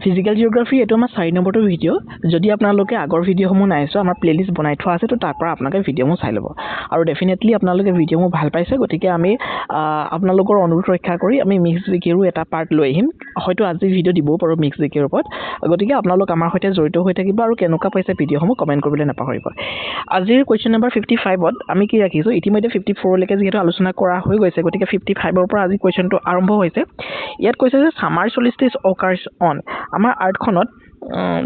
Physical geography এইটো আমাৰ 4 নম্বৰটো ভিডিঅ' যদি আপোনালোকে আগৰ ভিডিঅ'সমূহ নাই চোৱা আমাৰ প্লেলিষ্ট বনাই থোৱা আছে তো তাৰ পৰা আপোনালোকে ভিডিঅ'সমূহ চাই ল'ব আৰু ডেফিনেটলি আপোনালোকে ভিডিঅ'সমূহ ভাল পাইছে গতিকে আমি আপোনালোকৰ অনুৰোধ ৰক্ষা কৰি আমি মিক্স জিকেৰো এটা পাৰ্ট লৈ আহিম হয়তো আজি ভিডিঅ' দিবও পাৰোঁ মিক্স জিকেৰ ওপৰত গতিকে আপোনালোক আমাৰ সৈতে জড়িত হৈ থাকিব আৰু কেনেকুৱা পাইছে ভিডিঅ'সমূহ কমেণ্ট কৰিবলৈ নাপাহৰিব আজিৰ কুৱেশ্যন নম্বৰ 55ত আমি কি ৰাখিছোঁ ইতিমধ্যে 54 লৈকে যিহেতু আলোচনা কৰা হৈ গৈছে গতিকে 55ৰ পৰা আজি কুৱেশ্যনটো আৰম্ভ হৈছে ইয়াত কৈছে যে সামাৰ সলিষ্টিচ অকাৰ্ছ অন আমাৰ আৰ্টখনত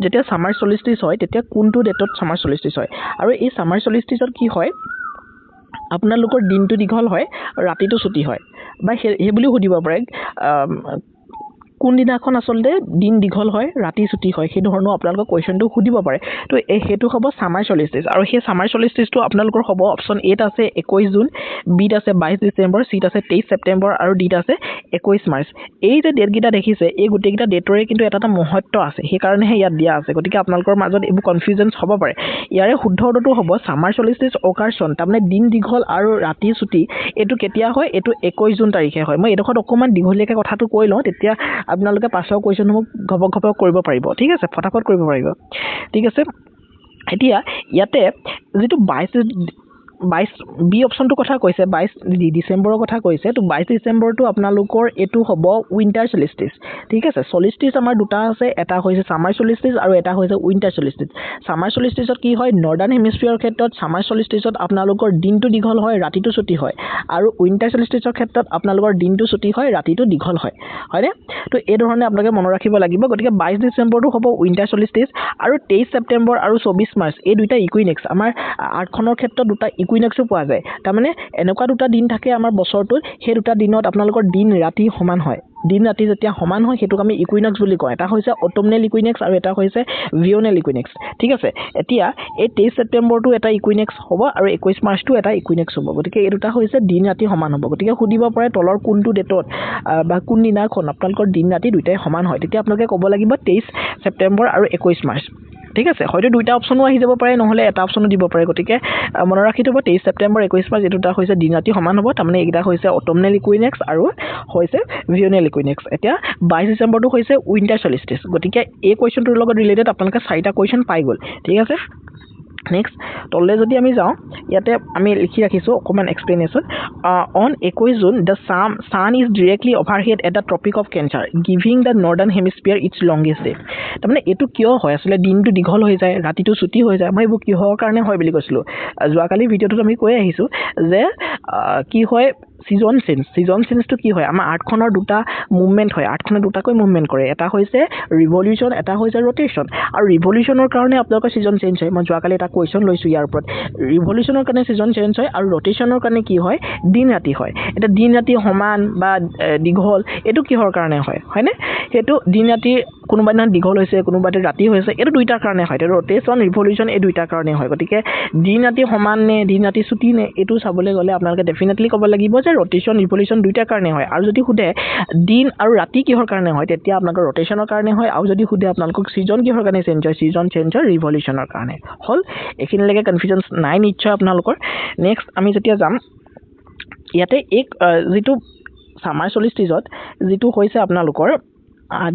যেতিয়া সামাৰ সলিষ্টিচ হয় তেতিয়া কোনটো ডেটত সামাৰ সলিষ্টিচ হয় আৰু এই সামাৰ সলিষ্টিচত কি হয় আপোনালোকৰ দিনটো দীঘল হয় ৰাতিটো ছুটি হয় বা সেই বুলিও সুধিব পাৰে কোনদিনাখন আচলতে দিন দীঘল হয় ৰাতি ছুটি হয় সেই ধৰণৰ আপোনালোকৰ কুৱেশ্যনটো সুধিব পাৰে তো সেইটো হ'ব সামাৰ সলিষ্টিচ আৰু সেই সামাৰ সলিষ্টিচটো আপোনালোকৰ হ'ব অপশ্যন এত আছে 21 জুন বিত আছে 22 ডিচেম্বৰ চিত আছে 23 ছেপ্টেম্বৰ আৰু ডিত আছে 21 মাৰ্চ এই যে ডেটকেইটা দেখিছে এই গোটেইকেইটা ডেটৰে কিন্তু এটা মহত্ব আছে সেইকাৰণেহে ইয়াত দিয়া আছে গতিকে আপোনালোকৰ মাজত এইবোৰ কনফিউজনছ হ'ব পাৰে ইয়াৰে শুদ্ধ অৰ্থটো হ'ব সামাৰ সলিষ্টিচ অকাৰ্ছ অন তাৰমানে দিন দীঘল আৰু ৰাতি ছুটি এইটো কেতিয়া হয় এইটো 21 জুন তাৰিখে হয় মই এইডোখৰত অকণমান দীঘলীয়াকৈ কথাটো কৈ লওঁ তেতিয়া আপোনালোকে পাছৰ কুৱেশ্যনসমূহ ঘপক কৰিব পাৰিব ঠিক আছে ফটাফট কৰিব পাৰিব ঠিক আছে এতিয়া ইয়াতে যিটো 22 বি অপশ্যনটোৰ কথা কৈছে 22 ডিচেম্বৰৰ কথা কৈছে তো 22 ডিচেম্বৰটো আপোনালোকৰ এইটো হ'ব উইণ্টাৰ সলিষ্টিচ ঠিক আছে সলিষ্টিচ আমাৰ দুটা আছে এটা হৈছে সামাৰ সলিষ্টিচ আৰু এটা হৈছে উইণ্টাৰ সলিষ্টিচ সামাৰ সলিষ্টিচত কি হয় নৰ্দাৰ্ণ হেমিস্ফিয়াৰৰ ক্ষেত্ৰত সামাৰ সলিষ্টিচত আপোনালোকৰ দিনটো দীঘল হয় ৰাতিটো ছুটি হয় আৰু উইণ্টাৰ সলিষ্টিচৰ ক্ষেত্ৰত আপোনালোকৰ দিনটো ছুটি হয় ৰাতিটো দীঘল হয় হয়নে তো এই ধৰণে আপোনালোকে মনত ৰাখিব লাগিব গতিকে 22 ডিচেম্বৰটো হ'ব উইণ্টাৰ সলিষ্টিচ আৰু 23 ছেপ্টেম্বৰ আৰু 24 মাৰ্চ এই দুটা ইকুইনেক্স আমাৰ আৰ্টখনৰ ক্ষেত্ৰত দুটা ইকুইনেক্সো পোৱা যায় তাৰমানে এনেকুৱা দুটা দিন থাকে আমাৰ বছৰটোত সেই দুটা দিনত আপোনালোকৰ দিন ৰাতি সমান হয় দিন ৰাতি যেতিয়া সমান হয় সেইটোক আমি ইকুইনেক্স বুলি কওঁ এটা হৈছে অটোমনেল ইকুইনেক্স আৰু এটা হৈছে ভিঅনেল ইকুইনেক্স ঠিক আছে এতিয়া এই 23 ছেপ্টেম্বৰটো এটা ইকুইনেক্স হ'ব আৰু 21 মাৰ্চটো এটা ইকুইনেক্স হ'ব গতিকে এই দুটা হৈছে দিন ৰাতি সমান হ'ব গতিকে সুধিব পাৰে তলৰ কোনটো ডেটত বা কোন দিনাখন আপোনালোকৰ দিন ৰাতি দুইটাই সমান হয় তেতিয়া আপোনালোকে ক'ব লাগিব 23 ছেপ্টেম্বৰ আৰু 21 মাৰ্চ ঠিক আছে হয়তো দুইটা অপশ্যনো আহি যাব পাৰে নহ'লে এটা অপশ্যনো দিব পাৰে গতিকে মনত ৰাখি থ'ব 23 ছেপ্টেম্বৰ 21 মাৰ্চ এই দুটা হৈছে দিন ৰাতি সমান হ'ব তাৰমানে এইকেইটা হৈছে অটোমনেল ইকুইনেক্স আৰু হৈছে ভিঅনেল ইকুইনেক্স এতিয়া 22 ডিচেম্বৰটো হৈছে উইণ্টাৰ সলিষ্টিচ গতিকে এই কুৱেশ্যনটোৰ লগত ৰিলেটেড আপোনালোকে 4টা কুৱেশ্যন পাই গ'ল ঠিক আছে নেক্সট তললৈ যদি আমি যাওঁ ইয়াতে আমি লিখি ৰাখিছোঁ অকণমান explanation on 21 June the sun is directly overhead at the tropic of cancer giving the northern hemisphere its longest day তাৰমানে এইটো কিয় হয় আচলতে দিনটো দীঘল হৈ যায় ৰাতিটো ছুটি হৈ যায় মই এইবোৰ কিহৰ কাৰণে হয় বুলি কৈছিলোঁ যোৱাকালি ভিডিঅ'টোত আমি কৈ আহিছোঁ যে কি হয় ছিজন চেঞ্জটো কি হয় আমাৰ আৰ্টখনৰ দুটা মুভমেণ্ট হয় আৰ্টখনে দুটাকৈ মুভমেণ্ট কৰে এটা হৈছে ৰিভলিউশ্যন এটা হৈছে ৰ'টেশ্যন আৰু ৰিভলিউশ্যনৰ কাৰণে আপোনালোকৰ ছিজন চেঞ্জ হয় মই যোৱাকালি এটা কুৱেশ্যন লৈছোঁ ইয়াৰ ওপৰত ৰিভলিউশ্যনৰ কাৰণে ছিজন চেঞ্জ হয় আৰু ৰ'টেশ্যনৰ কাৰণে কি হয় দিন ৰাতি হয় এতিয়া দিন ৰাতি সমান বা দীঘল এইটো কিহৰ কাৰণে হয়নে সেইটো দিন ৰাতি কোনোবা দিনা দীঘল হৈছে কোনোবা দিনা ৰাতি হৈছে এইটো দুইটাৰ কাৰণে হয় এতিয়া ৰ'টেশ্যন ৰিভলিউশ্যন এই দুইটাৰ কাৰণে হয় গতিকে দিন ৰাতি সমান নে দিন ৰাতি ছুটি নে এইটো চাবলৈ গ'লে আপোনালোকে ডেফিনেটলি ক'ব লাগিব যে ৰ'টেশ্যন ৰিভলিউশ্যন দুইটাৰ কাৰণে হয় আৰু যদি সোধে দিন আৰু ৰাতি কিহৰ কাৰণে হয় তেতিয়া আপোনালোকৰ ৰ'টেশ্যনৰ কাৰণে হয় আৰু যদি সোধে আপোনালোকক ছিজন কিহৰ কাৰণে চেঞ্জ হয় ছিজন চেঞ্জ হয় ৰিভলিউশ্যনৰ কাৰণে হ'ল এইখিনিলৈকে কনফিউজন নাই নিশ্চয় আপোনালোকৰ নেক্সট আমি যেতিয়া যাম ইয়াতে যিটো সামাৰ সলিষ্টিচত যিটো হৈছে আপোনালোকৰ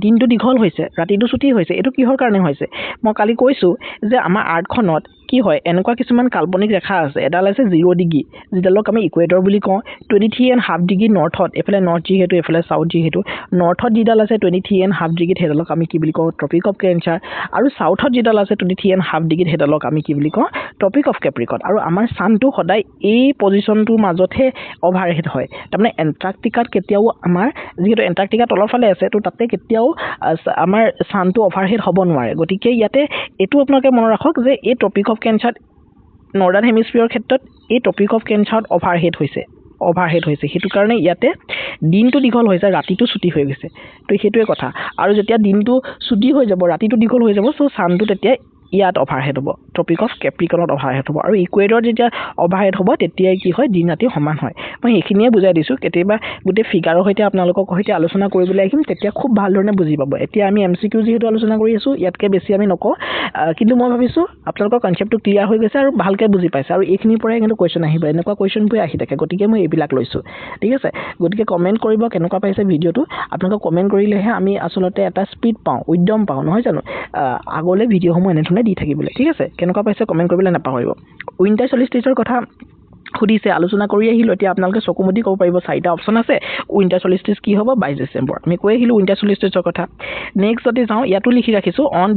দিনটো দীঘল হৈছে ৰাতিটো ছুটি হৈছে এইটো কিহৰ কাৰণে হৈছে মই কালি কৈছোঁ যে আমাৰ আৰ্টখনত কি হয় এনেকুৱা কিছুমান কাল্পনিক ৰেখা আছে এডাল আছে 0 ডিগ্ৰী যিডালক আমি ইকুৱেটৰ বুলি কওঁ 23.5 ডিগ্ৰী নৰ্থত এইফালে নৰ্থ যিহেতু এইফালে চাউথ যিহেতু নৰ্থত যিডাল আছে 23.5 ডিগ্ৰীত সেইডালক আমি কি বুলি কওঁ ট্ৰপিক অফ কেঞ্চাৰ আৰু চাউথত যিডাল আছে 23.5 ডিগ্ৰীত সেইডালক আমি কি বুলি কওঁ ট্ৰপিক অফ কেপ্ৰিকন আৰু আমাৰ ছানটো সদায় এই পজিশ্যনটোৰ মাজতহে অভাৰহেড হয় তাৰমানে এণ্টাৰ্কটিকাত কেতিয়াও আমাৰ যিহেতু এণ্টাৰ্কটিকা তলৰ ফালে আছে তো তাতে কেতিয়াও আমাৰ ছানটো অভাৰহেড হ'ব নোৱাৰে গতিকে ইয়াতে এইটো আপোনালোকে মনত ৰাখক যে এই ট্ৰপিক অফ কেঞ্চাৰ নৰ্দাৰ্ণ হেমিস্ফিয়াৰৰ ক্ষেত্ৰত এই ট্ৰপিক অফ কেঞ্চাৰত অভাৰহেড হৈছে সেইটো কাৰণে ইয়াতে দিনটো দীঘল হৈ যায় ৰাতিটো ছুটি হৈ গৈছে তো সেইটোৱে কথা আৰু যেতিয়া দিনটো ছুটি হৈ যাব ৰাতিটো দীঘল হৈ যাব চ' ছানটো তেতিয়া ইয়াত অভাৰহেড হ'ব ট্ৰপিক অফ কেপ্ৰিকনত অভাৰহেড হ'ব আৰু ইকুৱেডৰত যেতিয়া অভাৰহেড হ'ব তেতিয়াই কি হয় দিন ৰাতি সমান হয় মই এইখিনিয়ে বুজাই দিছোঁ কেতিয়াবা গোটেই ফিগাৰৰ সৈতে আপোনালোকৰ সৈতে আলোচনা কৰিবলৈ আহিম তেতিয়া খুব ভাল ধৰণে বুজি পাব এতিয়া আমি MCQ যেহেতু আলোচনা কৰি আছোঁ ইয়াতকৈ বেছি আমি নকওঁ কিন্তু মই ভাবিছোঁ আপোনালোকৰ কনচেপ্টটো ক্লিয়াৰ হৈ গৈছে আৰু ভালকৈ বুজি পাইছে আৰু এইখিনিৰ পৰাই কিন্তু কুৱেশ্যন আহিব এনেকুৱা কুৱেশ্যনবোৰ আহি থাকে গতিকে মই এইবিলাক লৈছোঁ ঠিক আছে গতিকে কমেণ্ট কৰিব কেনেকুৱা পাইছে ভিডিঅ'টো আপোনালোকে কমেণ্ট কৰিলেহে আমি আচলতে এটা স্পীড পাওঁ উদ্যম পাওঁ নহয় জানো আগলৈ ভিডিঅ'সমূহ এনেধৰণে দি থাকিবলৈ ঠিক আছে কেনেকুৱা পাইছে কমেণ্ট কৰিবলৈ নাপাহৰিব উইণ্টাৰ সলিষ্টিচৰ কথা সুধিছে আলোচনা কৰি আহিলোঁ এতিয়া আপোনালোকে চকুমুদি ক'ব পাৰিব চাৰিটা অপশ্যন আছে উইণ্টাৰ সলিষ্টিচ কি হ'ব 22 ডিচেম্বৰ আমি কৈ আহিলোঁ উইণ্টাৰ সলিষ্টিচৰ কথা নেক্সট যদি যাওঁ ইয়াতো লিখি ৰাখিছোঁ অন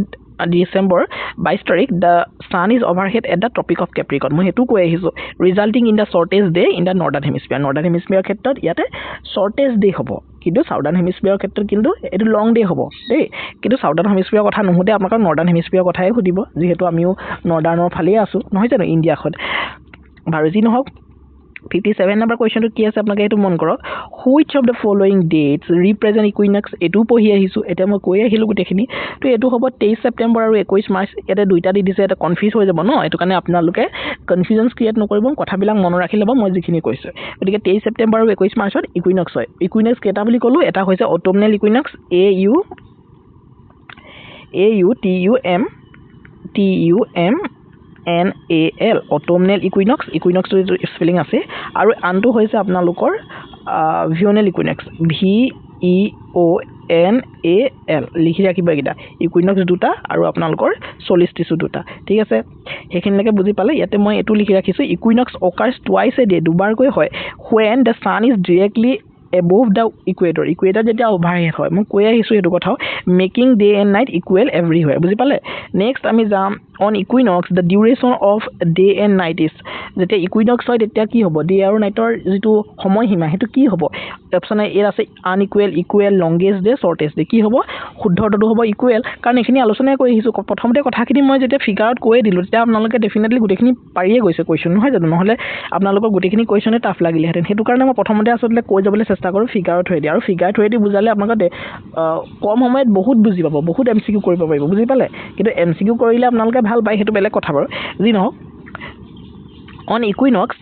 ডিচেম্বৰ 22 তাৰিখ the sun is overhead at the tropic of Capricorn মই সেইটো কৈ আহিছোঁ resulting in the shortage day in the northern হেমিস্ফিয়াৰৰ ক্ষেত্ৰত ইয়াতে শ্বৰ্টেজ ডে হ'ব কিন্তু ছাউদাৰ্ণ হেমিস্ফিয়াৰৰ ক্ষেত্ৰত কিন্তু এইটো লং ডে হ'ব দেই কিন্তু ছাউদাৰ্ণ হেমিস্ফিয়াৰৰ কথা নুসুধে আপোনালোকক নৰ্দাৰ্ণ হেমিস্ফিয়াৰৰ কথাই সুধিব যিহেতু আমিও নৰ্দাৰ্ণৰ ফালেই আছোঁ নহয় জানো ইণ্ডিয়াখন বাৰু যি নহওক 57 নম্বৰ কুৱেশ্যনটো কি আছে আপোনালোকে এইটো মন কৰক which of the following that's represent equinox এইটোও পঢ়ি আহিছোঁ এতিয়া মই কৈ আহিলোঁ গোটেইখিনি তো এইটো হ'ব 23 ছেপ্টেম্বৰ আৰু 21 মাৰ্চ ইয়াতে দুইটা দি দিছে এটা কনফিউজ হৈ যাব ন এইটো কাৰণে আপোনালোকে কনফিউজনছ ক্ৰিয়েট নকৰিব কথাবিলাক মনত ৰাখি ল'ব মই যিখিনি কৈছোঁ গতিকে 23 ছেপ্টেম্বৰ আৰু 21 মাৰ্চত ইকুইনক্স হয় ইকুইনক্স কেইটা বুলি ক'লোঁ এটা হৈছে অটোমনেল ইকুইনক্স AUTUMNAL অটোমনেল ইকুইনক্সটো স্পেলিং আছে আৰু আনটো হৈছে আপোনালোকৰ ভিঅনেল ইকুইনক্স VEONAL লিখি ৰাখিব এইকেইটা ইকুইনক্স দুটা আৰু আপোনালোকৰ সলিষ্টিচো দুটা ঠিক আছে সেইখিনিলৈকে বুজি পালে ইয়াতে মই এইটো লিখি ৰাখিছোঁ equinox occurs twice a day দুবাৰকৈ হয় when the sun is directly above the equator যেতিয়া অভাৰহেড হয় মই কৈ আহিছোঁ এইটো কথাও making day and night equal everywhere বুজি পালে নেক্সট আমি যাম on equinox the duration of day and night is যেতিয়া ইকুইনক্স হয় তেতিয়া কি হ'ব ডে আৰু নাইটৰ যিটো সময়সীমা সেইটো কি হ'ব অপশ্যন এ আছে unequal equal longest day shortest day কি হ'ব শুদ্ধটো হ'ব ইকুৱেল কাৰণ এইখিনি আলোচনাই কৰি আহিছোঁ প্ৰথমতে কথাখিনি মই যেতিয়া ফিগাৰত কৈয়ে দিলোঁ তেতিয়া আপোনালোকে ডেফিনেটলি গোটেইখিনি পাৰিয়ে গৈছে কুৱেশ্যন নহয় জানো নহ'লে আপোনালোকৰ গোটেইখিনি কুৱেশ্যনে টাফ লাগিলেহেঁতেন সেইটো কাৰণে মই প্ৰথমতে আচলতে কৈ যাবলৈ চেষ্টা কৰোঁ ফিগাৰৰ থ্ৰুৱেদি আৰু ফিগাৰ থ্ৰুৱেদি বুজালে আপোনালোকে কম সময়ত বহুত বুজি পাব বহুত MCQ কৰিব পাৰিব বুজি পালে কিন্তু MCQ কৰিলে আপোনালোকে ভাল পায় সেইটো বেলেগ কথা বাৰু যি নহওক on equinox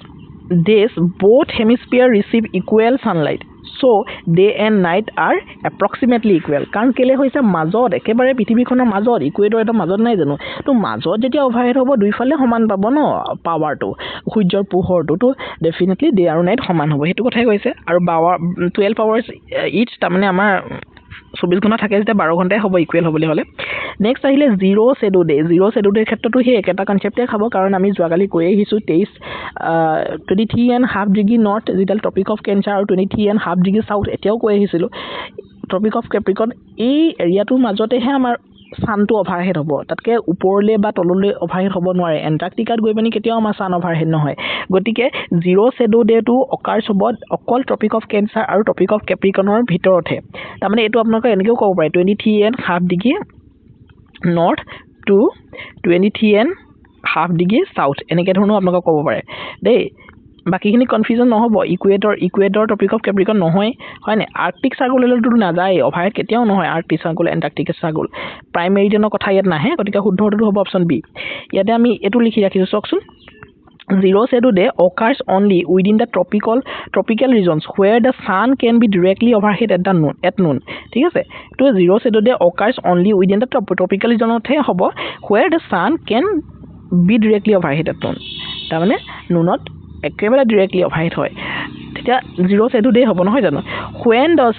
days both hemisphere receive equal sunlight so day and night are approximately equal কাৰণ কেলে হৈছে মাজত একেবাৰে পৃথিৱীখনৰ মাজত ইকুৱেডৰ এটা মাজত নাই জানো তো মাজত যেতিয়া অভাৰহেড হ'ব দুইফালে সমান পাব ন পাৱাৰটো সূৰ্যৰ পোহৰটো তো ডেফিনেটলি ডে আৰু নাইট সমান হ'ব সেইটো কথাই কৈছে আৰু 12 আৱাৰ্ছ ইচ তাৰমানে আমাৰ 24 ঘণ্টা থাকে যেতিয়া 12 ঘণ্টাই হ'ব ইকুৱেল হ'বলৈ হ'লে নেক্সট আহিলে জিৰ' শ্বেডো ডেৰ ক্ষেত্ৰতো সেই একেটা কনচেপ্টে খাব কাৰণ আমি যোৱাকালি কৈ আহিছোঁ 23.5 ডিগ্ৰী নৰ্থ যিডাল ট্ৰপিক অফ কেঞ্চাৰ আৰু 23.5 ডিগ্ৰী চাউথ এতিয়াও কৈ আহিছিলোঁ ট্ৰপিক অফ কেপ্ৰিকন এই এৰিয়াটোৰ মাজতেহে আমাৰ ছানটো অভাৰহেড হ'ব তাতকৈ ওপৰলৈ বা তললৈ অভাৰহেড হ'ব নোৱাৰে এণ্টাৰ্কটিকাত গৈ পিনি কেতিয়াও আমাৰ ছান অভাৰহেড নহয় গতিকে জিৰ' শ্বেডো ডেটো অকাৰ্ছ হ'ব অকল ট্ৰপিক অফ কেঞ্চাৰ আৰু ট্ৰপিক অফ কেপ্ৰিকনৰ ভিতৰতহে তাৰমানে এইটো আপোনালোকে এনেকৈও ক'ব পাৰে 23.5 degree north to 23.5 degree south এনেকৈ ধৰণৰ আপোনালোকে ক'ব পাৰে দেই বাকীখিনি কনফিউজন নহ'ব ইকুৱেডৰ ট্ৰপিক অফ কেপ্ৰিকন নহয় হয়নে আৰ্কটিক চাৰ্কুললৈতো নাযায় অভাৰহেড কেতিয়াও নহয় arctic circle antarctic circle prime মেৰিডিয়ানৰ কথা ইয়াত নাহে গতিকে শুদ্ধটো হ'ব অপশ্যন বি ইয়াতে আমি এইটো লিখি ৰাখিছোঁ চাওকচোন zero' shadow day occurs only within the tropical regions where the sun can be directly overhead at noon ঠিক আছে তো zero' shadow day occurs only within the tropical ৰিজনতহে হ'ব where the sun can be directly overhead at noon তাৰমানে নুনত একেবাৰে directly overhead হয় তেতিয়া zero' shadow day হ'ব নহয় জানো হুৱেন ডজ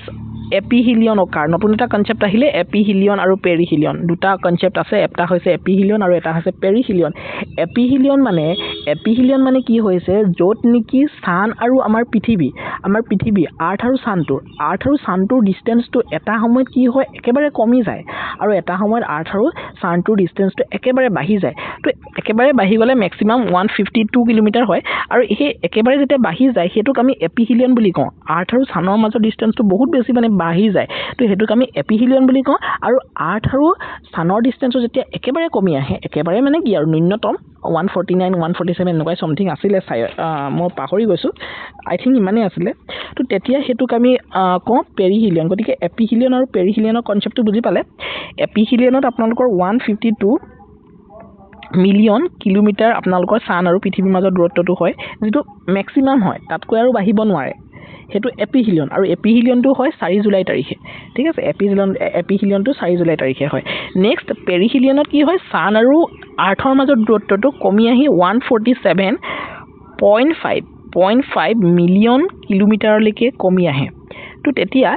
এপিহিলিয়ন অকাৰ নতুন এটা কনচেপ্ট আহিলে এপিহিলিয়ন আৰু পেৰিহিলিয়ন দুটা কনচেপ্ট আছে এটা হৈছে এপিহিলিয়ন আৰু এটা হৈছে পেৰিহিলিয়ন এপিহিলিয়ন মানে কি হৈছে য'ত নেকি ছান আৰু আমাৰ পৃথিৱী আৰ্থ আৰু ছানটোৰ ডিষ্টেঞ্চটো এটা সময়ত কি হয় একেবাৰে কমি যায় আৰু এটা সময়ত আৰ্থ আৰু ছানটোৰ ডিষ্টেঞ্চটো একেবাৰে বাঢ়ি যায় তো একেবাৰে বাঢ়ি গ'লে মেক্সিমাম 152 কিলোমিটাৰ হয় আৰু সেই একেবাৰে যেতিয়া বাঢ়ি যায় সেইটোক আমি এপিহিলিয়ন বুলি কওঁ আৰ্থ আৰু ছানৰ মাজৰ ডিষ্টেঞ্চটো বহুত বেছি মানে বাঢ়ি যায় তো সেইটোক আমি এপিহিলিয়ন বুলি কওঁ আৰু আৰ্থ আৰু ছানৰ ডিষ্টেঞ্চটো যেতিয়া একেবাৰে কমি আহে একেবাৰে মানে কি আৰু ন্যূনতম 149 147 এনেকুৱা সামথিং আছিলে মই পাহৰি গৈছোঁ আই থিংক ইমানেই আছিলে তো তেতিয়া সেইটোক আমি কওঁ পেৰিহিলিয়ন গতিকে এপিহিলিয়ন আৰু পেৰিহিলিয়নৰ কনচেপ্টটো বুজি পালে এপিহিলিয়নত আপোনালোকৰ 152 মিলিয়ন কিলোমিটাৰ আপোনালোকৰ চান আৰু পৃথিৱীৰ মাজৰ দূৰত্বটো হয় যেটো ম্যাক্সিমাম হয় তাতকৈ আৰু বাঢ়িব নোৱাৰে হেতু এপিহিলিয়ন আৰু এপিহিলিয়নটো হয় 4 জুলাই তাৰিখে ঠিক আছে এপিহিলিয়নটো 4 জুলাই তাৰিখে হয় নেক্সট পেৰিহিলিয়নত কি হয় চান আৰু আৰ্থৰ মাজৰ দূৰত্বটো কমি আহি 147.5 মিলিয়ন কিলোমিটাৰলৈকে কমি আহে তো তেতিয়া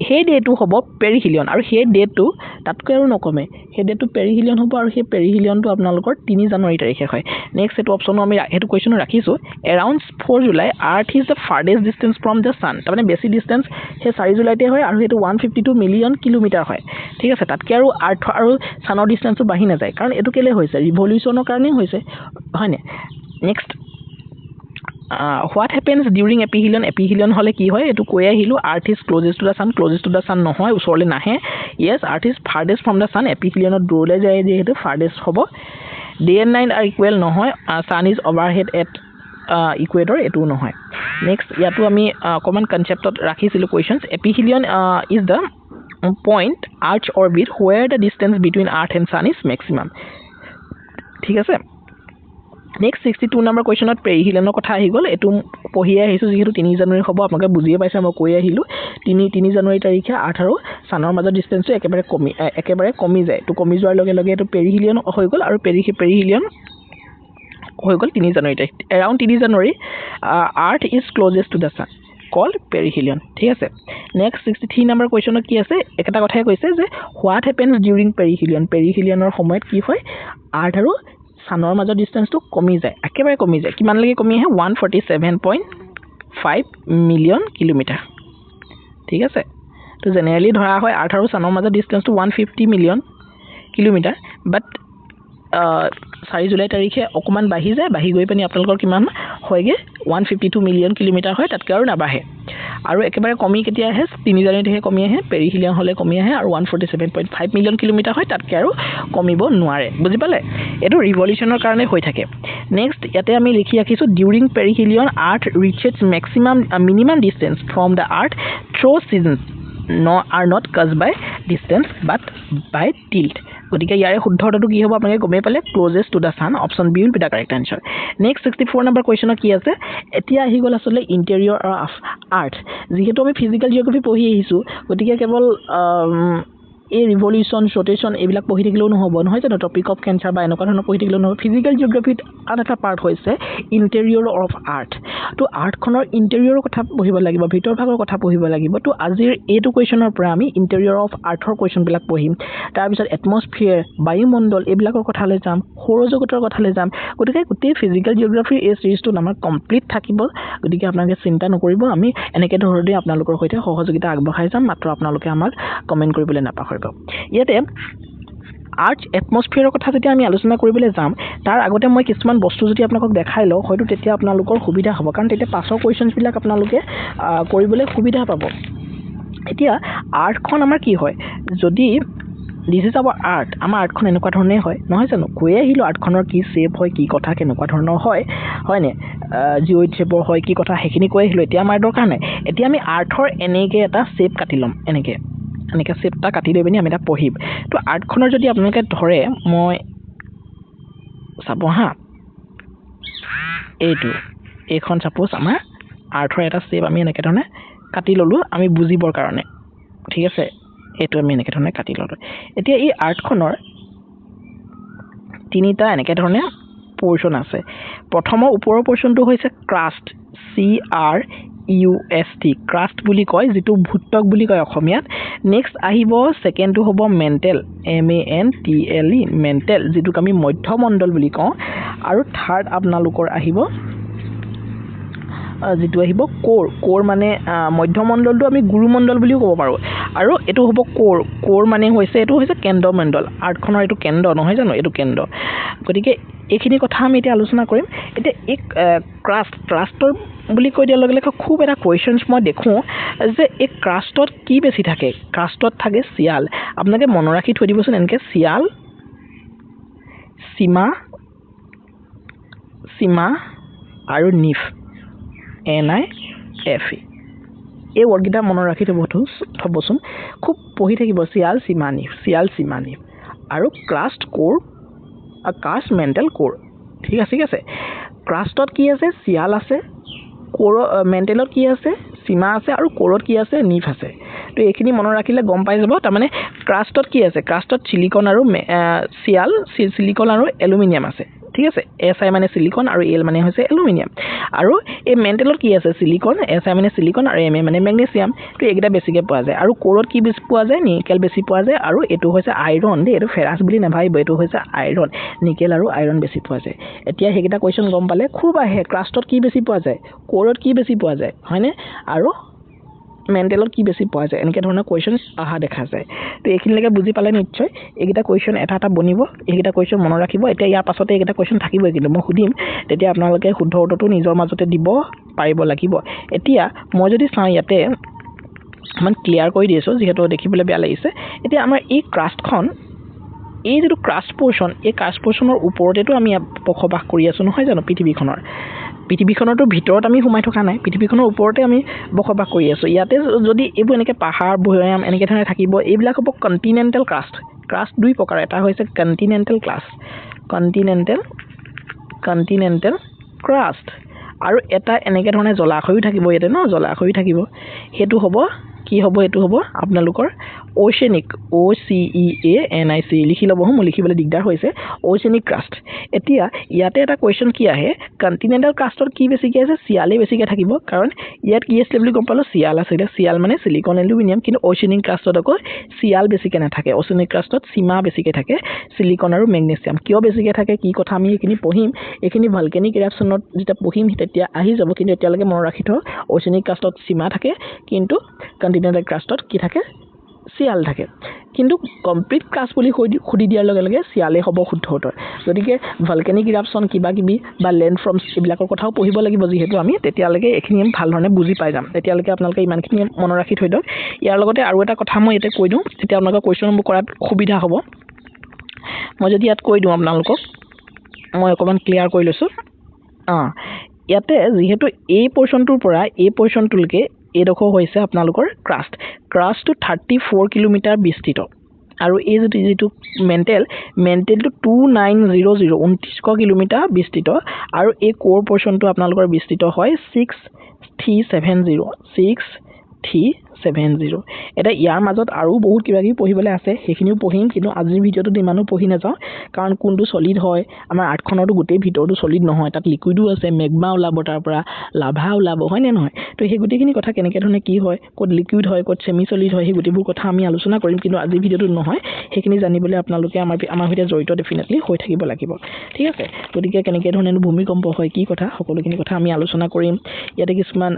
সেই ডেটো হ'ব পেৰিহিলিয়ন আৰু সেই ডেটো তাতকৈ আৰু নকমে সেই ডেটো পেৰিহিলিয়ন হ'ব আৰু সেই পেৰিহিলিয়নটো আপোনালোকৰ 3 জানুৱাৰী তাৰিখে হয় নেক্সট এটো অপচন আমি হেতু কোৱেশ্চন ৰাখিছো around 4 July earth is the farthest distance from the sun তাৰমানে বেছি ডিসটেন্স সেই 4 জুলাইতে হয় আৰু হেতু 152 মিলিয়ন কিলোমিটাৰ হয় ঠিক আছে তাতকৈ আৰু আৰ্থ আৰু সানৰ ডিসটেন্সটো বাঢ়ি নাযায় কাৰণ এটো কেলে হৈছে ৰিভলিউচনৰ কাৰণে হৈছে হয়নে next what happens during ephelion hole ki hoy etu koi ahilu earth is closest to the sun nohoy usorle nahe yes earth is farthest from the sun ephelion durole jay je hetu farthest hobo day and night are equal nohoy sun is overhead at equator etu nohoy next yatu ami common concept ot rakhisilu questions ephelion is the point arch orbit where the distance between earth and sun is maximum ঠিক আছে Next 62 number question at পেৰিহিলিয়নৰ কথা আহি গল এটো পঢ়িয়া আহিছো যেহেতু 3 জানুৱাৰী হ'ব আপোনালোকে বুজিয়ে পাইছে মই কৈ আহিলো 3 জানুৱাৰী তাৰিখে 18 সানৰ মাজৰ ডিসটেন্সটো একেবাৰে কমি যায় তো কমি যোৱাৰ লগে লগে এটো পেৰিহিলিয়ন হৈ গল আৰু পেৰিহিলিয়ন হৈ গল 3 জানুৱাৰী তাৰিখ around 3 January earth is closest to the sun called perihelion ঠিক আছে next 63 number question কি আছে একটা কথাই কৈছে যে what happens during perihilionৰ সময়ত কি হয় earth আৰু সানৰ মাজৰ ডিসটেন্সটো কমি যায় একেবাৰে কমি যায় কিমান লাগে কমি আহে 147.5 মিলিয়ন কিলোমিটাৰ ঠিক আছে তো জেনাৰেলি ধৰা হয় আৰ্থ আৰু সানৰ মাজৰ ডিসটেন্সটো 150 মিলিয়ন কিলোমিটাৰ বাট 4 জুলাই তাৰিখে অকমান বাঢ়ি যায় বাঢ়ি গৈ পানি আপোনালোকৰ কিমান হয়গে 152 মিলিয়ন কিলোমিটাৰ হয় তাতকৈ আৰু নাবাঢ়ে আৰু একেবাৰে কমি কেতিয়া আহে 3 জানুৱাৰীতে কমি আহে পেৰিহিলিয়ন হলে কমি আহে আৰু 147.5 মিলিয়ন কিলোমিটাৰ হয় তাতকৈ আৰু কমিব নোৱাৰে বুজি পালে এটো ৰিভলিউচনৰ কাৰণে হৈ থাকে নেক্সট ইয়াতে আমি লিখি ৰাখিছো during perihelion earth reaches minimum distance from the earth through seasons are not caused by distance but by tilt গতিকে ইয়াৰে শুদ্ধতাটো কি হ'ব আপোনালোকে গমে পালে closest to the sun option B will be the correct answer next 64 number question কি আছে এতিয়া আহি গল আসলে ইন্টেৰিয়ৰ অফ আৰ্থ যেহেতু আমি ফিজিক্যাল জিওগ্ৰাফি পঢ়ি আহিছো গতিকে কেৱল এই ৰিভলিউচন ৰোটেশন এইবিলাক পঢ়ি থাকিলেও নহব নহয় জানো টপিক অফ ক্যান্সাৰ বা এনেকুৱা ধৰণৰ পঢ়ি থাকিলেও নহব ফিজিক্যাল জিওগ্ৰাফিত আন এটা পাৰ্ট হৈছে ইন্টেৰিয়ৰ অফ আৰ্থ তো আৰ্থখনৰ ইন্টেৰিয়ৰৰ কথা পঢ়িব লাগিব ভিতৰ ভাগৰ কথা পঢ়িব লাগিব তো আজিৰ এইটো কোৱেশ্চনৰ পৰা আমি ইন্টেৰিয়ৰ অফ আৰ্থৰ কোৱেশ্চন বিলাক পঢ়িম তাৰ পিছত এটমস্ফিয়াৰ বায়ুমণ্ডল এইবিলাকৰ কথালৈ যাম সৌৰজগতৰ কথালৈ যাম গতিকে গোটেই ফিজিক্যাল জিওগ্ৰাফি এই সিৰিজটো আমাৰ কমপ্লিট থাকিব গতিকে আপোনালোকে চিন্তা নকৰিব আমি এনেকৈ ধৰণে আপোনালোকৰ সৈতে সহযোগিতা আগবঢ়াই যাম মাত্ৰ আপোনালোকে আমাক কমেন্ট কৰিবলৈ নাপাহৰিব ইয়াতে আৰ্থ এটমস্ফিয়াৰৰ কথা যেতিয়া আমি আলোচনা কৰিবলৈ যাম তাৰ আগতে মই কিছুমান বস্তু যদি আপোনালোকক দেখাই লওঁ হয়তো তেতিয়া আপোনালোকৰ সুবিধা হ'ব কাৰণ তেতিয়া পাছৰ কোৱেশ্চনছ বিলাক আপোনালোকে কৰিবলৈ সুবিধা পাব এতিয়া আৰ্থখন আমাৰ কি হয় যদি দিস ইজ আৱাৰ আৰ্থ আমাৰ আৰ্থখন এনেকুৱা ধৰণে হয় নহয় জানো কৈ আহিলো আৰ্থখনৰ কি শেপ হয় কি কথা কেনেকুৱা ধৰণৰ হয়নে জিঅইড শেপৰ হয় কি কথা হেখিনি কৈ আহিলো এতিয়া আমাৰ দৰকাৰ নাই এতিয়া আমি আৰ্থৰ এনেকে এটা শেপ কাটি লম এনেকে শেপটা কাটি লৈ পিনি আমি এটা পঢ়িম তো আৰ্থখনৰ যদি আপোনালোকে ধৰে মই চাব হা এইখন সাপোজ আমাৰ আৰ্থৰ এটা শেপ আমি এনেকে ধৰণে কাটি ললো আমি বুজিবৰ কাৰণে ঠিক আছে এইটো আমি এনেকে ধৰণে কাটি ললো এতিয়া এই আৰ্থখনৰ তিনিটা এনেকে ধৰণে পোৰশন আছে প্ৰথমৰ ওপৰৰ পোৰশনটো হৈছে ক্ৰাষ্ট CRUST ক্ৰাষ্ট বুলি কয় যেটো ভুত্তক বুলি কয় অসমীয়াত নেক্সট আহিব সেকেন্ডটো হ'ব মেন্টেল MANTLE মেন্টেল যেটো আমি মধ্যমণ্ডল বুলি কওঁ আৰু থাৰ্ড আপোনালোকৰ আহিব যেটো আহিব কোৰ মানে মধ্যমণ্ডলটো আমি গুৰুমণ্ডল বুলিও ক'ব পাৰো আৰু এটো হ'ব কোৰ মানে হৈছে এটো হৈছে কেন্দ্ৰমণ্ডল আৰ্থখনৰ এটো কেন্দ্ৰ নহয় জানো এটো কেন্দ্ৰ গতিকে এইখিনি কথা আমি এতিয়া আলোচনা কৰিম এতিয়া এক ক্ৰাষ্টৰ বুলি কৈ দিয়াৰ লগে লগে খুব এটা কোৱেশ্চনছ মই দেখো যে এই ক্ৰাষ্টত কি বেছি থাকে ক্ৰাষ্টত থাকে শিয়াল আপোনালোকে মন ৰাখি থৈ দিবচোন এনেকে শিয়াল সীমা আৰু নিফ NIFE এই ওয়াৰ্ডগিটা মন ৰাখি থবচোন খুব পঢ়ি থাকিব শিয়াল সীমা নিফ আৰু ক্ৰাষ্ট কোৰ কাষ্ট মেণ্টেল কোৰ ঠিক আছে ক্ৰাষ্টত কি আছে চিয়াল আছে কোৰ মেণ্টেলত কি আছে সীমা আছে আৰু কোৰত কি আছে নিফ আছে তো এইখিনি মনত ৰাখিলে গম পাই যাব তাৰমানে ক্ৰাষ্টত কি আছে ক্ৰাষ্টত সিলিকন আৰু চিয়াল সিলিকন আৰু এলুমিনিয়াম আছে ঠিক আছে SI মানে সিলিকন আৰু L মানে হৈছে এলুমিনিয়াম আৰু এই মেণ্টেলত কি আছে সিলিকন SI মানে সিলিকন আৰু Ma মানে ম্যাগনেসিয়াম তো এইকেইটা বেছিকৈ পোৱা যায় আৰু কোৰত কি বেছি পোৱা যায় নিকেল বেছি পোৱা যায় আৰু এটো হৈছে আইৰন দেই এটো ফেৰাছ বুলি নাভাবিব এটো হৈছে আইৰন নিকেল আৰু আইৰন বেছি পোৱা যায় এতিয়া হেকিটা কোৱেশ্চন গম পালে খুব আহে ক্ৰাষ্টত কি বেছি পোৱা যায় কোৰত কি বেছি পোৱা যায় হয়নে আৰু মেণ্টেলত কি বেছি পোৱা যায় এনেকৈ ধৰণৰ কোৱেশ্চন আহা দেখা যায় তো এইখিনিলৈকে বুজি পালে নিশ্চয় এইকেইটা কোৱেশ্চন এটা বনিব এইকেইটা কোৱেশ্চন মনত ৰাখিব এতিয়া ইয়াৰ পাছতে এইকেইটা কোৱেশ্চন থাকিবই কিন্তু মই সুধিম তেতিয়া আপোনালোকে শুদ্ধ উত্তৰটো নিজৰ মাজতে দিব পাৰিব লাগিব এতিয়া মই যদি চাওঁ ইয়াতে মান ক্লিয়াৰ কৰি দিছো যেহেতু দেখিবলৈ বেয়া লাগিছে এতিয়া আমাৰ এই ক্ৰাষ্টখন এই যেটো ক্ৰাষ্ট পোৰ্শন এই ক্ৰাষ্ট পোৰ্শনৰ ওপৰতেটো আমি বসবাস কৰি আছো নহয় জানো পৃথিৱীখনৰটো ভিতৰত আমি সোমাই থকা নাই পৃথিৱীখনৰ ওপৰতে আমি বসবাস কৰি আছো ইয়াতে যদি এইবোৰ এনেকে পাহাৰ ভৈয়াম এনেকে ধৰণে থাকিব এইবিলাক হ'ব কন্টিনেন্টাল ক্ৰাষ্ট দুই প্ৰকাৰ এটা হৈছে কন্টিনেন্টাল ক্ৰাষ্ট আৰু এটা এনেকে ধৰণে জলাশয়ও থাকিব ইয়াতে ন জলাশয়ও থাকিব হেতু হ'ব কি হ'ব এটো হ'ব আপোনালোকৰ ওশেনিক OCEANIC লিখি লব মই লিখিবলৈ দিগদাৰ হৈছে ওশেনিক ক্ৰাষ্ট এতিয়া ইয়াতে এটা কোৱেশ্চন কি আহে কন্টিনেন্টাল ক্ৰাষ্টৰ কি বেছিকৈ আছে চিয়ালে বেছিকৈ থাকিব কাৰণ ইয়াত কি আছে বুলি গম পালো চিয়াল আছে চিয়াল মানে সিলিকন এলুমিনিয়াম কিন্তু ওশেনিক ক্ৰাষ্টত আকৌ চিয়াল বেছিকৈ নাথাকে ওশেনিক ক্ৰাষ্টত সীমা বেছিকৈ থাকে সিলিকন আৰু ম্যাগনেসিয়াম কিয় বেছিকৈ থাকে কি কথা আমি এইখিনি পঢ়িম এইখিনি ভলকেনিক ইৰাপশ্যনত যেতিয়া পঢ়িম তেতিয়া আহি যাব কিন্তু এতিয়ালৈকে মনত ৰাখি থওঁ ওশেনিক ক্ৰাষ্টত সীমা থাকে কিন্তু কন্টিনেন্টাল ক্ৰাষ্টত কি থাকে চিয়াল থাকে কিন্তু কমপ্লিট ক্ৰাষ্ট বুলি খুদি দিয়াৰ লগে লগে চিয়ালে হ'ব শুদ্ধ উত্তৰ গতিকে ভলকেনিক ইৰাপশ্যন কিবা কিবি বা লেণ্ড ফৰ্মছ এইবিলাকৰ কথাও পঢ়িব লাগিব যিহেতু আমি তেতিয়ালৈকে এইখিনি ভাল ধৰণে বুজি পাই যাম তেতিয়ালৈকে আপোনালোকে ইমানখিনি মনত ৰাখি থৈ দিয়ক ইয়াৰ লগতে আৰু এটা কথা মই ইয়াতে কৈ দিওঁ তেতিয়া আপোনালোকৰ কুৱেশ্যনবোৰ কৰাত সুবিধা হ'ব মই যদি ইয়াত কৈ দিওঁ আপোনালোকক মই অকমান ক্লিয়াৰ কৰি লৈছো ইয়াতে যেহেতু এই পোৰ্শনটোৰ পৰা এই পোৰ্শনটোলৈকে এডোখৰ হৈছে আপোনালোকৰ ক্ৰাষ্টটো 34 কিলোমিটাৰ বিস্তৃত আৰু এই যেটো মেণ্টেলটো 2900 2900 কিলোমিটাৰ বিস্তৃত আৰু এই কোৰ পোৰ্শনটো আপোনালোকৰ বিস্তৃত হয় 6370 এটা ইয়াৰ মাজত আৰু বহুত কিবা কিবি পঢ়িবলৈ আছে সেইখিনিও পঢ়িম কিন্তু আজিৰ ভিডিঅ'টোত ইমানো পঢ়ি নাযাওঁ কাৰণ কোনটো সলিড হয় আমাৰ আঠখনৰটো গোটেই ভিতৰটো সলিড নহয় তাত লিকুইডো আছে মেগমা ওলাব তাৰ পৰা লাভা ওলাব হয় নে নহয় তো সেই গোটেইখিনি কথা কেনেকৈ ধৰণে কি হয় ক'ত লিকুইড হয় ক'ত সেমি সলিড হয় সেই গোটেইবোৰ কথা আমি আলোচনা কৰিম কিন্তু আজিৰ ভিডিঅ'টোত নহয় সেইখিনি জানিবলৈ আপোনালোকে আমাৰ সৈতে জড়িত ডেফিনেটলি হৈ থাকিব লাগিব ঠিক আছে গতিকে কেনেকৈ ধৰণে ভূমিকম্প হয় কি কথা সকলোখিনি কথা আমি আলোচনা কৰিম ইয়াতে কিছুমান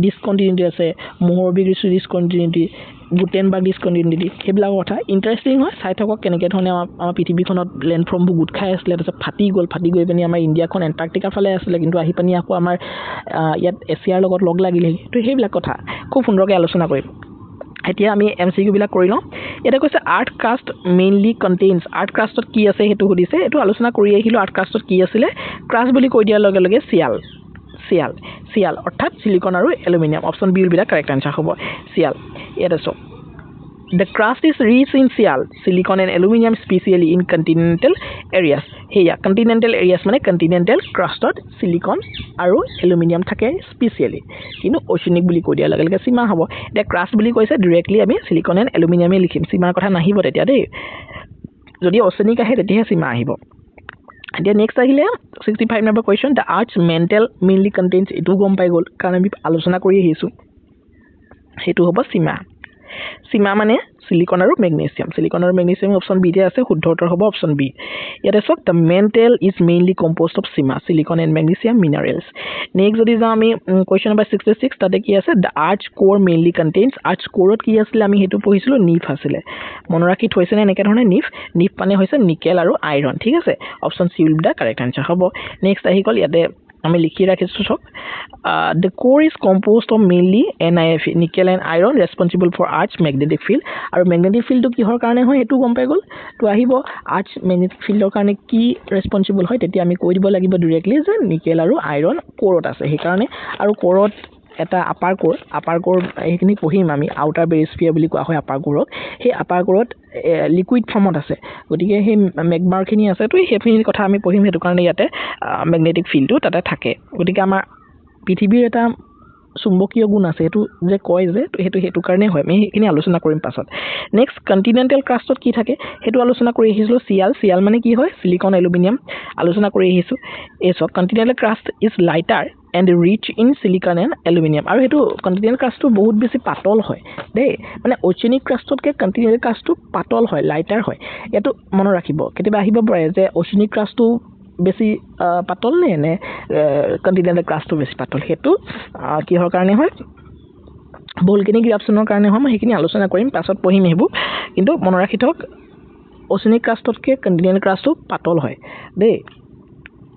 ডিসকন্টিনিউটি আছে মোহৰবি ডিসকন্টিনিউটি গুটেনবাৰ্গ ডিসকন্টিনিউটি সেইবিলাক কথা ইন্টাৰেষ্টিং হয় চাই থাকক কেনেকৈ ধৰণে আমাৰ পৃথিৱীখনত লেণ্ডফৰ্মবোৰ গোট খাই আছিলে তাৰপিছত ফাটি গৈ পিনি আমাৰ ইণ্ডিয়াখন এণ্টাৰ্কটিকাৰ ফালে আছিলে কিন্তু আহি পানি আকৌ আমাৰ ইয়াত এছিয়াৰ লগত লগ লাগিলে তো সেইবিলাক কথা খুব সুন্দৰকৈ আলোচনা কৰিম এতিয়া আমি MCQ বিলাক কৰি লওঁ এটা কৈছে আৰ্থ ক্ৰাষ্ট মেইনলি কন্টেইনছ আৰ্থ ক্ৰাষ্টত কি আছে হেতু সুধিছে এটো আলোচনা কৰি আহিলো আৰ্থ ক্ৰাষ্টত কি আছিল ক্ৰাষ্ট বুলি কৈ দিয়াৰ লগে লগে চিয়াল অৰ্থাৎ সিলিকন আৰু aluminium option B will be the correct answer হ'ব চিয়াল ইয়াত আছে The crust is rich in silicon and aluminum, especially in continental areas. Heya continental areas মানে continental crustত silicon আৰু aluminum থাকে specially. কিন্তু oceanic বুলি কৈ দিয়া লগে লগে সীমা হ'ব। এতিয়া crust বুলি কৈছে directly আমি silicon and aluminum এ লিখিম। সীমাৰ কথা নাহিব তেতিয়া দেই। যদি oceanic আহে তেতিয়াহে সীমা আহিব। এতিয়া next আহিলে 65 number question, the Earth's mantle mainly contains এটো গম পাই গ'ল কাৰণ আমি আলোচনা কৰি আহিছো। হেতু হ'ব সীমা মানে সিলিকন আৰু ম্যাগনেসিয়াম অপচন বি তে আছে শুদ্ধ উত্তৰ হ'ব অপচন বি ইয়াতে সব the mantle is mainly composed of silicon and magnesium minerals next যদি যাও আমি question number 66 তাতে কি আছে the earth's core mainly contains earth's core কি আছিল আমি হেতু পঢ়িছিলো নিফ আছিল মন ৰাখি থৈছে নে এনেকে ধৰণে নিফ মানে হৈছে নিকেল আৰু আইৰন ঠিক আছে option C will be the correct answer হ'ব next আহি গল ইয়াতে আমি লিখি ৰাখিছো সব the core is composed of mainly NiF nickel and iron responsible for earth's magnetic field আৰু magnetic field কি হৰ কাৰণে হয় এটো গম পাই গল তো আহিব earth's magnetic field ৰ কাৰণে কি responsible হয় তেতিয়া আমি কৈ দিব লাগিব directly যে nickel আৰু iron কোৰত আছে সেই কাৰণে আৰু কোৰত এটা আপাৰ কোৰ এইখিনি পঢ়িম আমি আউটাৰ বেৰিস্ফিয়াৰ বুলি কোৱা হয় আপাৰ কোৰক সেই আপাৰ কোৰত লিকুইড ফৰ্মত আছে গতিকে সেই মেগমাৰখিনি আছে তো সেইখিনি কথা আমি পঢ়িম সেইটো কাৰণে ইয়াতে মেগনেটিক ফিল্ডটো তাতে থাকে গতিকে আমাৰ পৃথিৱীৰ এটা চুম্বকীয় গুণ আছে সেইটো যে কয় যে সেইটো কাৰণে হয় আমি সেইখিনি আলোচনা কৰিম পাছত নেক্সট কণ্টিনেণ্টেল ক্ৰাষ্টত কি থাকে সেইটো আলোচনা কৰি আহিছিলোঁ চিয়াল মানে কি হয় সিলিকন এলুমিনিয়াম আলোচনা কৰি আহিছোঁ এছক continental crust is lighter and rich in silicon and aluminium আৰু সেইটো কণ্টিনেণ্টেল ক্ৰাষ্টটো বহুত বেছি পাতল হয় দেই মানে অ'চেনিক ক্ৰাষ্টতকৈ কণ্টিনেণ্টেল ক্ৰাষ্টটো পাতল হয় লাইটাৰ হয় এইটো মনত ৰাখিব কেতিয়াবা আহিব পাৰে যে অ'চেনিক ক্ৰাষ্টটো বেছি পাতল নে কণ্টিনেণ্টেল ক্ৰাষ্টটো বেছি পাতল সেইটো কিহৰ কাৰণে হয় ভলকেনিক ইৰাপশ্যনৰ কাৰণে হয় মই সেইখিনি আলোচনা কৰিম পাছত পঢ়িম সেইবোৰ কিন্তু মনত ৰাখি থওক অ'চেনিক ক্ৰাষ্টতকৈ কণ্টিনেণ্টেল ক্ৰাষ্টটো পাতল হয় দেই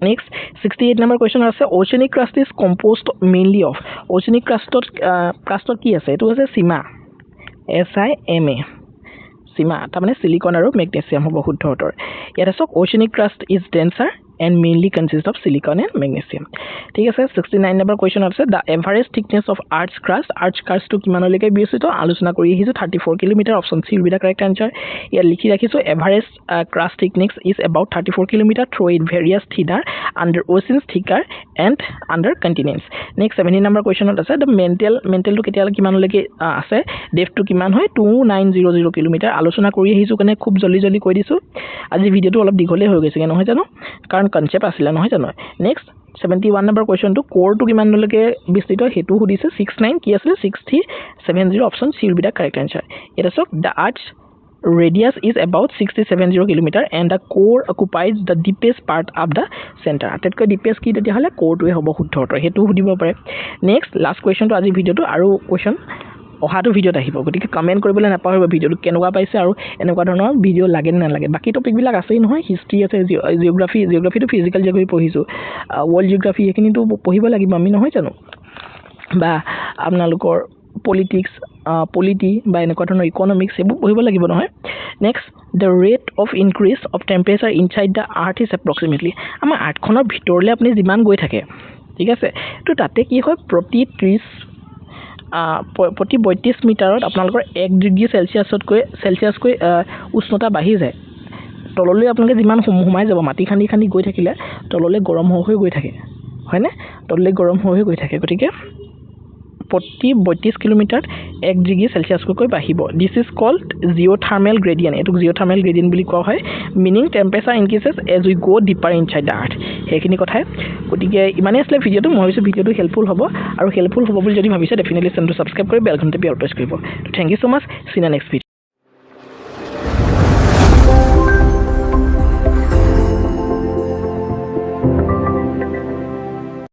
নেক্সট 68 নম্বৰ কুৱেশ্যন আছে oceanic crust is composed mainly of oceanic ক্ৰাষ্টত কি আছে এইটো হৈছে সীমা SIMA সীমা তাৰমানে সিলিকন আৰু মেগনেছিয়াম হ'ব শুদ্ধ উত্তৰ ইয়াত আছে oceanic crust is dancer and mainly consist of silicon and magnesium ঠিক আছে 69 নম্বৰ কুৱেশ্যন আছে the average thickness of earth's crust to কিমানলৈকে বিস্তৃত আলোচনা কৰি আহিছো 34 kilometre option C will be the correct answer ইয়াত লিখি ৰাখিছো average crust thickness is about 34 kilometer through it varies thinner under oceans thicker and under continents next 70 number কুৱেশ্যনত আছে the mental to কেতিয়ালে কিমানলৈকে আছে depth to কিমান হয় 2900 kilometre আলোচনা কৰি আহিছো কাৰণে খুব জলদি কৈ দিছো আজি ভিডিওটো অলপ দীঘলে হৈ গৈছে নহয় জানো কাৰণ কনসেপ্ট আছিল নহয় জানো নেক্সট 71 নম্বৰ কুৱেশ্যনটো কোৰটো কিমানলৈকে বিস্তৃত হেতু সুধিছে 69 কি আছিল 6070 option C will be the correct answer এটা সক দা আৰ্থ radius is about 670 kilometer and the core occupies the deepest part of the center আটাইতকৈ deepest কি তেতিয়া হলে কোৰটোৱে হ'ব শুদ্ধ উত্তৰ হেতু সুধিব পাৰে নেক্সট লাষ্ট কুৱেশ্যনটো আজি ভিডিওটো আৰু কুৱেশ্যন অহাটো ভিডিওত আহিব গতিকে কমেন্ট কৰিবলৈ নাপাহৰিব ভিডিওটো কেনেকুৱা পাইছে আৰু এনেকুৱা ধৰণৰ ভিডিও লাগে নে নালাগে বাকি টপিকবিলাক আছেই নহয় হিষ্ট্ৰী আছে জিওগ্ৰাফিটো ফিজিক্যাল জিওগ্ৰাফি পঢ়িছো ওয়াৰ্ল্ড জিওগ্ৰাফি এইখিনিতো পঢ়িব লাগিব আমি নহয় জানো বা আপোনালোকৰ পলিটিক্স পলিটি বা এনেকুৱা ধৰণৰ ইকনমিক্স এইবোৰ পঢ়িব লাগিব নহয় next the rate of increase of temperature inside the earth is approximately আমাৰ আৰ্থখনৰ ভিতৰলৈ আপুনি যিমান গৈ থাকে ঠিক আছে তো তাতে কি হয় প্ৰতি 32 মিটাৰত আপোনালোকৰ 1 ডিগ্ৰী সেলসিয়াছকৈ উষ্ণতা বাঢ়ি যায় তললৈ আপোনালোকে যিমান সোমাই যাব মাটি খান্দি গৈ থাকিলে তললৈ গৰম হৈ গৈ থাকে হয়নে তললৈ গৰম হৈ গৈ থাকে গতিকে প্ৰতি 32 কিলোমিটাৰ 1 ডিগ্ৰী সেলসিয়াছকৈ বাঢ়িব this is called geothermal gradient এটো জিঅথাৰ্মেল গ্ৰেডিয়েন্ট বুলি কোৱা হয় meaning temperature increases as we go deeper inside the earth সেইখিনি কথাই গতিকে ইমানেই আছিল ভিডিওটো মই ভাবিছো ভিডিওটো হেল্পফুল হ'ব আৰু হেল্পফুল হ'ব বুলি যদি ভাবিছে ডেফিনেটলি চেনেলটো সাবস্ক্ৰাইব কৰি বেল আইকনটো প্ৰেছ কৰিব thank you so much see in next